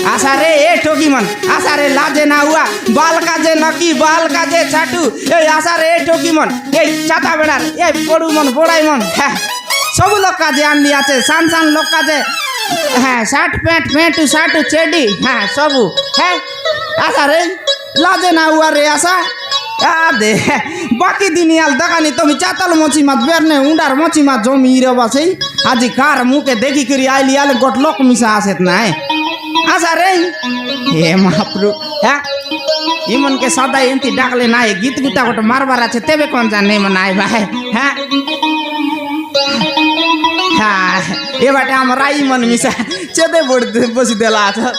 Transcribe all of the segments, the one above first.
आशा रे ए ठोकी मन आशा रे लाजे ना हुआ बाल काजे नकी बाल काजे छाटू ए आशा रे ए ठोकी मन ए छाता बेड़ार ए पड़ू मन बोड़ाई मन হ্যাঁ सब लोग काजे आनली আছে सान सान लोग काजे হ্যাঁ শার্ট প্যান্ট প্যান্টু শার্টু চেডি হ্যাঁ সবু হ্যাঁ আশা রে লাজে না हुआ রে আশা দে বাকি দিনিয়াল দেখানি তুমি চাতাল মছি মাছ বেরনে উন্ডার মছি মাছ জমি রবাছে আজি কার মুখে দেখি করি আইলি আলে গট লোক মিশা আসেত নাই आशा रे हे महाप्रभु हाँ इमन के सदा एंती डाकले ना गीत गुता गोटे मारबार আছে तेबे कौन जाने मन आए भाई हाँ हाँ ये बाटे हमारा इमन मिसा चेते बसी देला था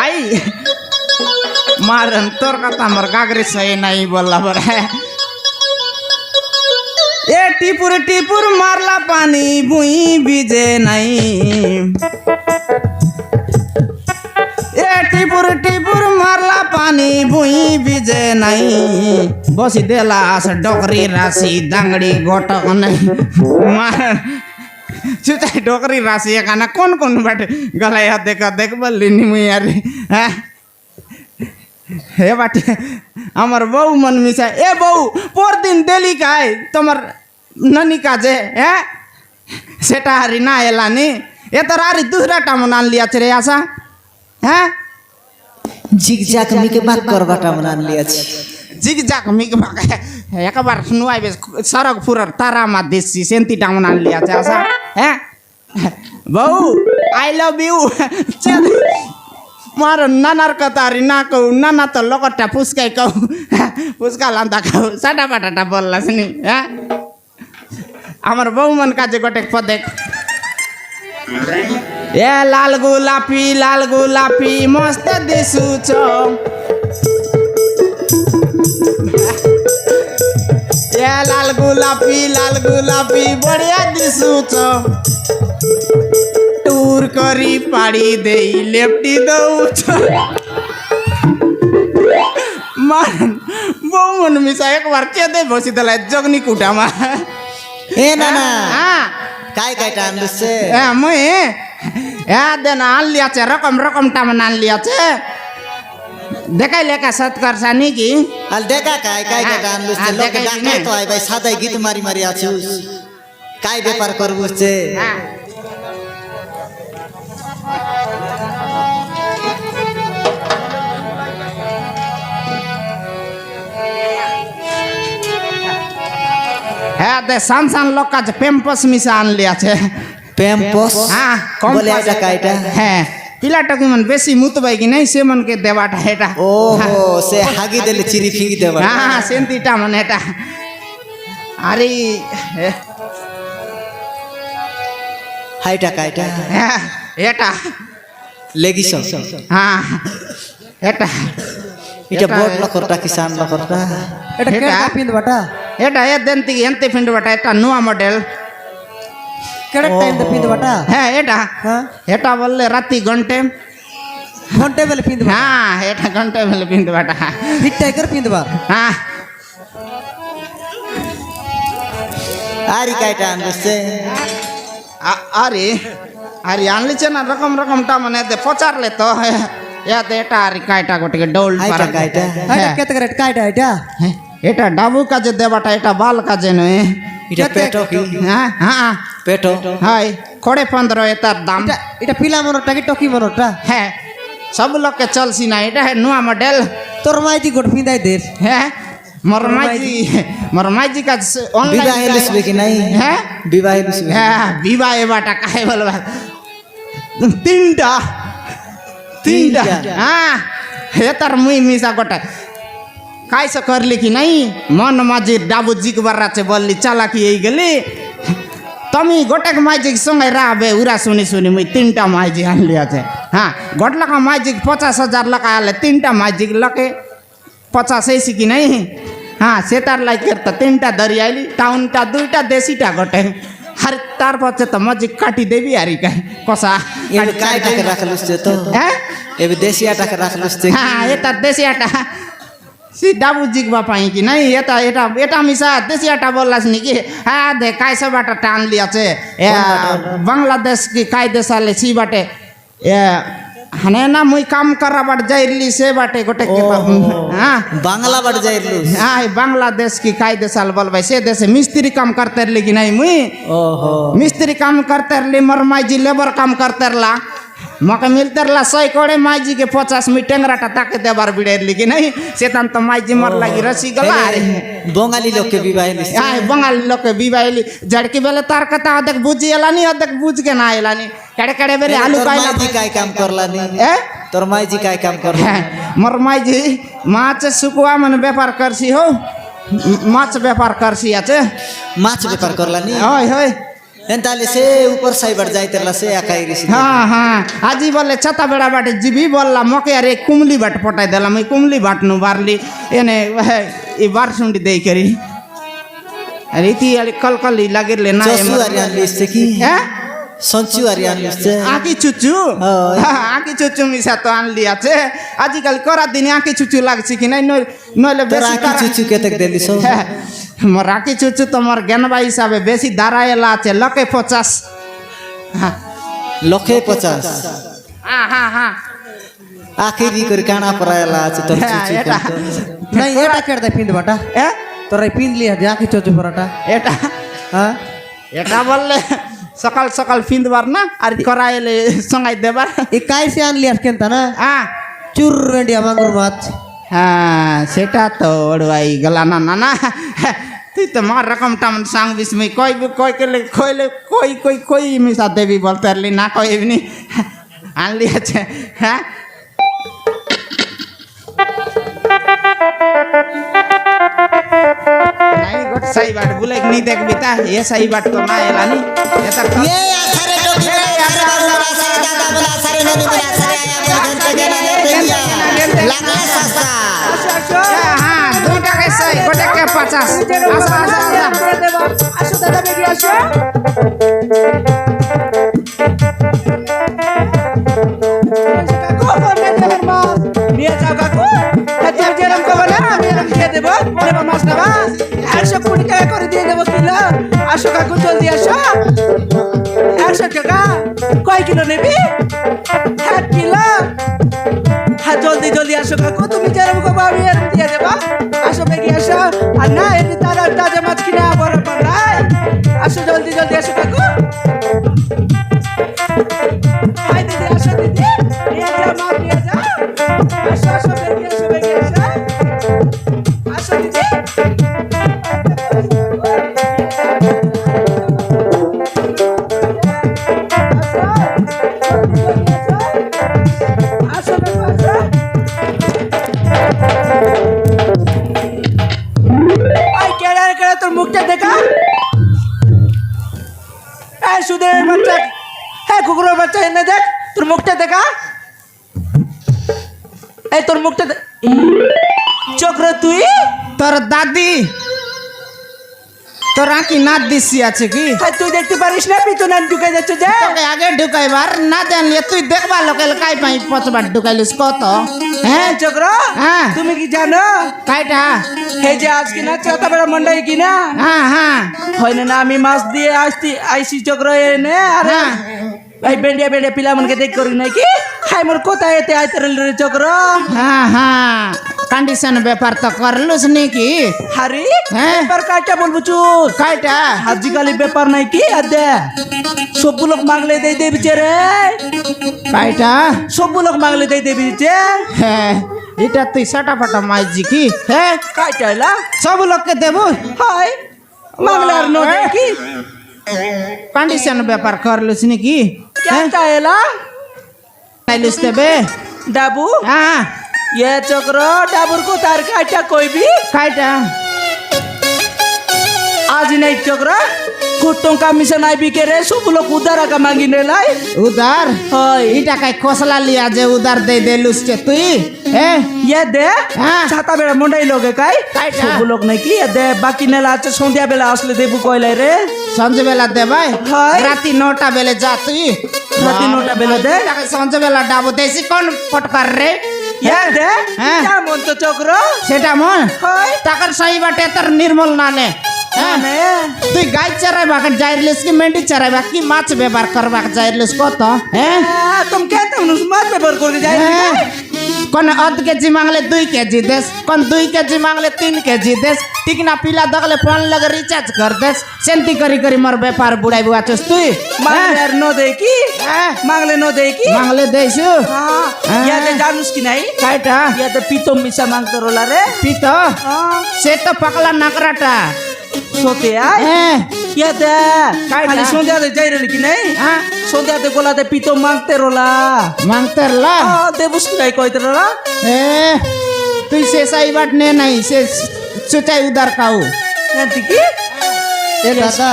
आई मारन तोर कथा मर गागरे सही नहीं बोलला बर है ए टिपुर मारला पानी बुई बीजे नहीं टिपुर मारला पानी भुई बीजे नहीं बसी देला डोकरी राशि दांगड़ी गोटक नहीं मार चुचाई डोकरी राशि एकाना कौन कौन बाटे गलाया देख बल्ली मुई यार हे बाटे हमार बहू मन मिसा ए बहू पर दिन देली का है तुम्हार ननी का जे है सेटा हारी ना एलानी ये तो रारी दूसरा टामन आन लिया रे आशा हाँ জিগজাক মিকে বাক করবাটা মনান লিয়াছি জিগজাক মিকে বাক একবার নুয়াইবে সড়ক পুরার তারা মা দেশি সেন্তিটা মনান লিয়াছে আশা হ্যাঁ বউ আই লাভ ইউ মার নানার কথারি না কও নানা তো লগটা ফুসকাই কও ফুসকা লান্দা খাও সাটা পাটাটা বললাসনি হ্যাঁ আমার বউ মন কাজে গটেক পদেক ए लाल गुलापी मस्त दिसु छो ए लाल गुलापी बढ़िया दिसु छो टूर करी पाड़ी दे लेफ्टी दौ छो मन बहुमन मिसा एक बार चेदे बसी दला जगनी कुटामा ए नाना हां काय काय टाइम दिसे ए मैं देना आन लिया चे रकम टामन आन लिया चे देखाई लेका सत्कार सानी की अल देखा काय काय टाइम दिसे लोक डाकाय तो आइ भाई सादाई गीत मारी मारी आछुस काय व्यापार करबुस छे है दे सान लोग का पेम्पस मिसा आन लिया चे पेम्पस हाँ कम बोले आटा काइटा है पिलाटा की मन बेसी मुतबाई की नहीं से मन के देवाटा हेटा ओहो से हागी देले चिरी फिंगी देवा हाँ सेंतीटा मन हेटा अरे हाइटा काइटा हेटा लेगिस हाँ हेटा इटा बोट लकरटा किसान लकरटा एटा केटा पिंद बटा एटा ए देंती एंते पिंद बटा एटा नुआ मॉडल केड़ा टाइम दे पिंद बटा है एटा एटा बोले राती घंटे बेले पिंद बटा हां एटा घंटे बेले पिंद बटा फिट टाइगर पिंद बा हां आरी काय टाइम दे अरे आनली छे ना रकम टा मने दे पचार ले तो या दे एटा आरी कायटा गोटे डोल पर कायटा हाइटा केते रेट कायटा एटा एटा डाबू का जे देबाटा एटा बाल का जे नय इटा पेटो की हां हां पेटो हाय कोड़े 15 एतार दाम इटा पिला मनोटा की टोकी मनोटा है सब लोग के चल सी ना एटा है नुआ मॉडल तोर माइजी गोट पिंदाई देर है मरमाई का ऑनलाइन विवाह लिसबे की नहीं है विवाह लिसबे है विवाह बाटा काहे बोलबा तीनटा हां हेतर मुई मिसा गोटा काय से करली कि नहीं मन माजी डाबू जिक बर्रा से बोलली चला कि यही गली तमी गोटे माइजी संगे राबे उरा सुनी मुई तीनटा माइजी आन लिया थे हाँ गोटला का माइजी 50,000 लगा ले तीनटा माइजी लके 50 कि नहीं हाँ सेतार लाइक करता तीनटा दरियाली टाउनटा दुईटा देसीटा गोटे আরে তারপর তো মজি কাটি দেবি আর কাই কষা এবে কাইটাকে রাখলুছে তো হ্যাঁ এবে দেশিয়াটাকে রাখলুছে হ্যাঁ এটা দেশি আটা সি ডাবু জিগবা পাই কি নাই এটা এটা এটা মিশা দেশি আটা বললাস নাকি হ্যাঁ দে কাই সব আটা টান লিয়াছে বাংলাদেশ কি কাই দেশালে সি বাটে হনে না মুই কাম করা বাট যাইলি সে বাটে গোটে হ্যাঁ বাংলা বাড়ি যাইলু हाँ बांग्लादेश की कायदे साल बोल भाई से देश मिस्त्री काम करते रही कि नहीं मुई ओहो मिस्त्री काम करते रही मर माई जी लेबर काम करते रला मके मिलते रला 100 कोड़े माई जी के 50 में टेंगराटा ताके देबार बिड़े कि नहीं से तन तो माई जी मर लगी रसी गला बंगाली लोग के विवाह लिस हाँ बंगाली लोग के विवाहली जड़की बेले तार कथा अदक बुझी एलानी अदक बुझ के ना एलानी कड़े कड़े बेले आलू तोर कायला माई जी काय काम करला नी ए तोर माई जी काय काम करला मोर माई जी माछ सुकुआ मन व्यापार करसी हो माछ व्यापार करसी আছে माछ व्यापार करला नी হয় হয় एंताले से ऊपर साई बढ़ जाई तेरला से आकाई ऋषि हाँ हाँ আজি বলে ছাতা বেড়া বাটে জিবি বললাম মকে আরে কুমলি বাট পটাই দিলাম এই কুমলি বাট নু বারলি এনে এই বারসুন্ডি দেই করি আরে ইতি আরে কলকলি লাগিরলে না चसु आरियान लिस की হ্যাঁ संचु आरियान लिस আকি চুচু হয়। আকি চুচু মিশা তো আনলি আছে আজিকাল করা দিনে আকি চুচু লাগছে কি নাই নইলে तोरा বেশি की चुचु के तक देली सो মোর রাখি চুচু তোমার জ্ঞানবা হিসাবে বেশি দাঁড়াইলা আছে লকে 50 হ্যাঁ लखे 50 হ্যাঁ হ্যাঁ হ্যাঁ आखिरी कर काना परायला আছে তোর হ্যাঁ, चुचु এটা नहीं एटा केड़े पिंद बाटा এ तोरा पिंद लिया जाके चोचो पराटा এটা हाँ এটা বললে সকাল সকাল ফিন্দবার না আর করাইলে সঙ্গাই দেবার ये काय से आन लिया केनता ना হ্যাঁ चुर वेंडिया मांगुर माछ হ্যাঁ সেটা তো ওড়াই গেলা না না না তুই তো মার রকমটা মন সাং বিস্ময় কই কই কেলে কইলে কই কই কই মিশা দেবী বলতে পারলি না কই এমনি আনলি আছে হ্যাঁ नहीं गोट सही बात बोले नहीं देख बेटा ये सही बात तो ना एलानी ये तक ये आसारे टोकी आसारे बाबू आसारे दादा बोला आसारे ननी बोला आसारे आया बोल जनता जन लागला सस्ता हां दो টাকা সই গোটে কে 50 আসা আসা আসো দাদা বেরিয়ে আসো নিয়ে যাও কাকু যেরকম কবে না আমি এরকম দিয়ে দেবো নেবা মাছ নেবা 120 টাকা করে দিয়ে দেবো কিলো আসো কাকু জলদি আসো 100 টাকা কয় কিলো নেবি 1 কিলো হ্যাঁ জলদি জলদি আসো কাকু তুমি যেরকম কবে আমি এরকম দিয়ে দেবো আসো বেরিয়ে আসো আর না এমনি তারা তাজা মাছ কিনে বরাবর নাই আসো জলদি জলদি আসো কাকু হাই দিদি আসো দিদি নিয়ে যাও মা নিয়ে যাও আসো আসো বেরিয়ে আসো আসো দিদি আসো দেখো আসো আই কেডা কেডা তোর মুখটা দেখা এই সুদের বাচ্চা হ্যাঁ কুকুরের বাচ্চা এনে দেখ তোর মুখটা দেখা এই তোর মুখটা চক্র তুই তোর দাদি তোর আঁকি নাচ দিছি আছে কি হ্যাঁ তুই দেখতে পারিস না পিছনে ঢুকে যাচ্ছে যে তোকে আগে ঢুকাইবার না জানলে তুই দেখবা লোকাল কাই পাই পচবার ঢুকাইলিস কত হ্যাঁ চক্র হ্যাঁ। তুমি কি জানো কাইটা এই যে আজকে না চৌথা বেড়া মন্ডাই কিনা হ্যাঁ হ্যাঁ হয় না আমি মাছ দিয়ে আইসি চক্র এনে আরে হ্যাঁ। এই বেন্ডিয়া বেন্ডিয়া পিলামনকে দেখ করি নাকি হাই মোর কোথায় এতে আইতে রে চক্র হ্যাঁ হ্যাঁ কন্ডিশন ব্যাপার তো করলুস নাকি হারি হ্যাঁ। এবার কাইটা বলবো চুপ কাইটা আজকালি ব্যাপার নাই কি আদে সব লোক মাগলে দেই দেবি রে কাইটা সব লোক মাগলে দেই দেবি যে হ্যাঁ এটা তুই সাটা ফাটা মাইজি কি হ্যাঁ কাইটা এলা সব লোককে দেবো হাই মাগলে আর নো দেই কি কন্ডিশন ব্যাপার করলুস নাকি কাইটা এলা চাইলুস দেবে ডাবু হ্যাঁ ये चक्र डाबुर को तार काटा कोई भी কাইটা आज नहीं चक्र টঙ্কা মিশা নাই বিকে রে সব লোক উদার আকা মাগি নেলাই উদার হয় ইটা কাই খসলা লিয়া যে উদার দে দে লুসছে তুই হ্যাঁ ইয়ে দে হ্যাঁ। ছাতা বেড়া মুন্ডাই লগে কাই কাইটা? সব লোক নাকি ইয়ে দে বাকি নেলা আছে সন্ধ্যা বেলা আসলে দেবু কইলাই রে সঞ্জবেলা দে ভাই হয়। রাতি 9টা বেলে যা তুই রাতি 9টা বেলে দে তাকে সঞ্জবেলা ডাবো দেছি কোন ফটকার রে ইয়ে দে হ্যাঁ। যেমন তো চক্র সেটা মন হয় টাকার সহি বাটে তোর নির্মল না নে হ্যাঁ মানে তুই গাই চরাইবা যাইরলিস কি মেন্ডি চরাইবা কি মাছ ব্যবহার করবা যাইরলিস কত হ্যাঁ তুমি কেতে মাছ ব্যবহার করে যাই হ্যাঁ। কোন আধ কেজি মাংলে 2 কেজি দেস কোন 2 কেজি মাংলে 3 কেজি দেস ঠিক না পিলা দগলে ফোন লগে রিচার্জ কর দেস সেন্তি করি করি মোর ব্যাপার বুড়াই বুয়াছস তুই মাগলে আর ন দেই কি হ্যাঁ মাগলে ন দেই কি মাংলে দেইছু হ্যাঁ। ইয়াতে জানুস কি নাই কাইটা ইয়াতে পিতম মিশা মাংতে রোলা রে পিত সে তো পাকলা নাকরাটা সতে আই হ্যাঁ ইয়াতে কাইটা? খালি সন্ধ্যাতে যাই রে কি নাই হ্যাঁ সন্ধ্যাতে গোলাতে পিতম মাংতে রোলা মাংতেরলা দেবুস কি নাই কইতে রোলা এ তুই সে সাইবাট নে নাই সে সুচাই উদার কাউ এন্তি কি এ দাদা